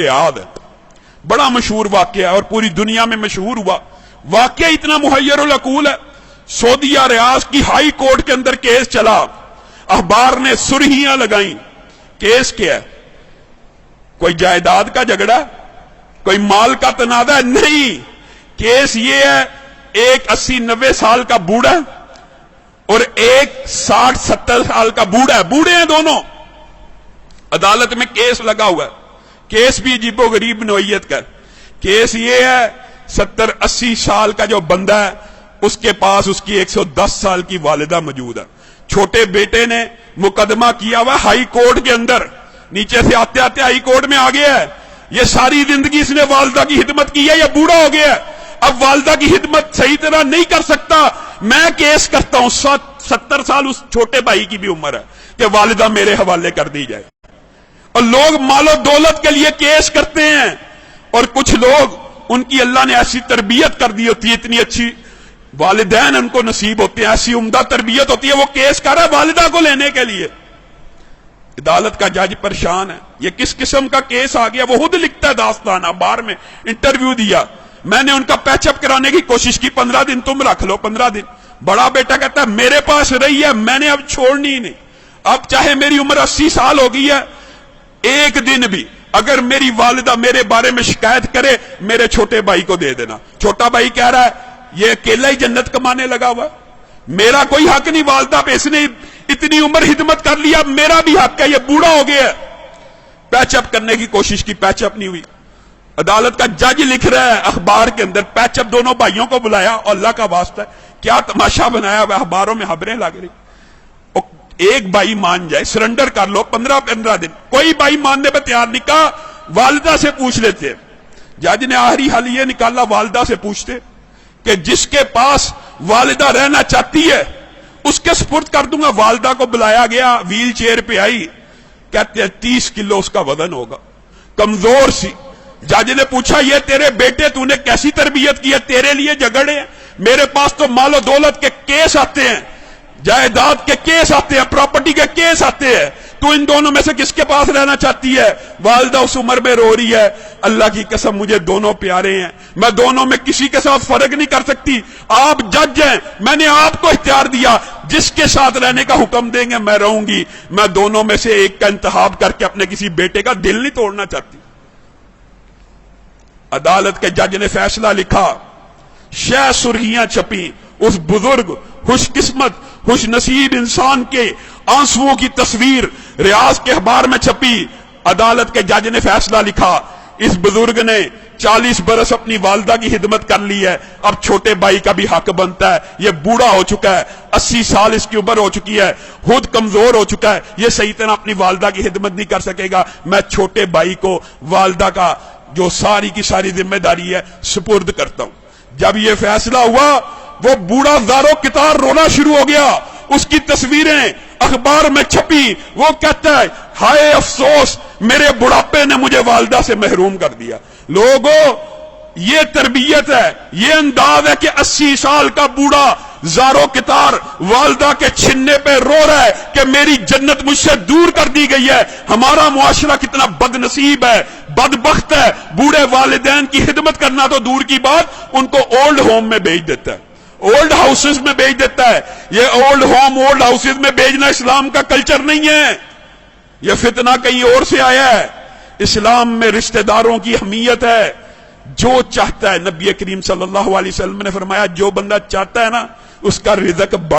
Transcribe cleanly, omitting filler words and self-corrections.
याद है, बड़ा मशहूर वाकया है और पूरी दुनिया में मशहूर हुआ। वाकया इतना मुहय्यरुल अकूल है। सऊदीया रियाज की हाई कोर्ट के अंदर केस चला, अखबार ने सुर्खियां लगाई। केस क्या है? कोई जायदाद का झगड़ा, कोई माल का तनाजा है? नहीं, केस ये है, एक 80-90 साल का बूढ़ा और एक 60-70 साल का बूढ़ा है, बूढ़े हैं दोनों, अदालत में केस लगा हुआ है। केस भी अजीबो गरीब नोयत का। केस ये है, 70-80 साल का जो बंदा है उसके पास उसकी 110 साल की वालिदा मौजूद है। छोटे बेटे ने मुकदमा किया हुआ हाई कोर्ट के अंदर, नीचे से आते आते हाई कोर्ट में आ गया है। ये सारी जिंदगी इसने वालिदा की खिदमत की है, ये बूढ़ा हो गया है, अब वालिदा की खिदमत सही तरह नहीं कर सकता। मैं केस करता हूं, 70 साल उस छोटे भाई की भी उम्र है कि वालिदा मेरे हवाले कर दी जाए। और लोग मालो दौलत के लिए केस करते हैं, और कुछ लोग उनकी अल्लाह ने ऐसी तरबियत कर दी होती है, इतनी अच्छी वालिदैन उनको नसीब होते हैं, ऐसी उम्दा तरबियत होती है, वो केस कर रहा है वालिदा को लेने के लिए। अदालत का जज परेशान है, ये किस किस्म का केस आ गया। वो खुद लिखता है दास्तान, अखबार में इंटरव्यू दिया, मैंने उनका पैचअप कराने की कोशिश की, 15 दिन तुम रख लो, 15 दिन। बड़ा बेटा कहता है मेरे पास रही है, मैंने अब छोड़नी ही नहीं, अब चाहे मेरी उम्र 80 साल हो गई है, एक दिन भी अगर मेरी वालिदा मेरे बारे में शिकायत करे, मेरे छोटे भाई को दे देना। छोटा भाई कह रहा है ये अकेला ही जन्नत कमाने लगा हुआ, मेरा कोई हक नहीं वालिदा पे, इसने इतनी उम्र खिदमत कर लिया, मेरा भी हक है, ये बूढ़ा हो गया। पैचअप करने की कोशिश की, पैचअप नहीं हुई। अदालत का जज लिख रहा है अखबार के अंदर, पैचअप दोनों भाइयों को बुलाया, और अल्लाह का वास्ता क्या तमाशा बनाया हुआ, अखबारों में खबरें लग रही। एक भाई मान जाए, सरेंडर कर लो, 15-15 दिन। कोई भाई मानने पर तैयार नहीं, कहा वालिदा से पूछ लेते। जज ने आखिरी हल ये निकाला, वालिदा से पूछते कि जिसके पास वालिदा रहना चाहती है उसके सुपुर्द कर दूंगा। वालिदा को बुलाया गया, व्हील चेयर पे आई, कहते हैं 30 किलो उसका वजन होगा, कमजोर सी। जज ने पूछा ये तेरे बेटे तूने कैसी तरबियत की है, तेरे लिए झगड़े हैं, मेरे पास तो मालो दौलत के केस आते हैं, जायदाद के केस आते हैं, प्रॉपर्टी के केस आते हैं, तू इन दोनों में से किसके पास रहना चाहती है? वालिदा उस उम्र में रो रही है, अल्लाह की कसम मुझे दोनों प्यारे हैं, मैं दोनों में किसी के साथ फर्क नहीं कर सकती, आप जज हैं, मैंने आपको इख्तियार दिया, जिसके साथ रहने का हुक्म देंगे मैं रहूंगी, मैं दोनों में से एक का इंतखाब करके अपने किसी बेटे का दिल नहीं तोड़ना चाहती। अदालत के जज ने फैसला लिखा, शह सुर्खियां छपी, उस बुजुर्ग खुशकिस्मत खुश नसीब इंसान के आंसुओं की तस्वीर रियाज के अखबार में छपी। अदालत के जज ने फैसला लिखा, इस बुजुर्ग ने 40 बरस अपनी वालिदा की खिदमत कर ली है, अब छोटे भाई का भी हक बनता है, ये बूढ़ा हो चुका है, 80 साल इसकी उम्र हो चुकी है, खुद कमजोर हो चुका है, ये सही तरह अपनी वालिदा की खिदमत नहीं कर सकेगा, मैं छोटे भाई को वालिदा का जो सारी की सारी जिम्मेदारी है सुपुर्द करता हूं। जब यह फैसला हुआ, वो बूढ़ा ज़ारो कितार रोना शुरू हो गया, उसकी तस्वीरें अखबार में छपी, वो कहता है हाय अफसोस, मेरे बुढ़ापे ने मुझे वालिदा से महरूम कर दिया। लोगों, ये तरबियत है, ये अंदाज है कि 80 साल का बूढ़ा ज़ारो कितार वालिदा के छिन्ने पे रो रहा है कि मेरी जन्नत मुझसे दूर कर दी गई है। हमारा मुआशरा कितना बदनसीब है, बदबख्त है, बूढ़े वालिदैन की खिदमत करना तो दूर की बात, उनको ओल्ड होम में भेज देता है, ओल्ड हाउसेस में भेज देता है। ये ओल्ड होम ओल्ड हाउसेस में भेजना इस्लाम का कल्चर नहीं है, यह फितना कहीं और से आया है। इस्लाम में रिश्तेदारों की अहमियत है। जो चाहता है, नबी करीम सल्लल्लाहु अलैहि वसल्लम ने फरमाया, जो बंदा चाहता है ना उसका रिज़्क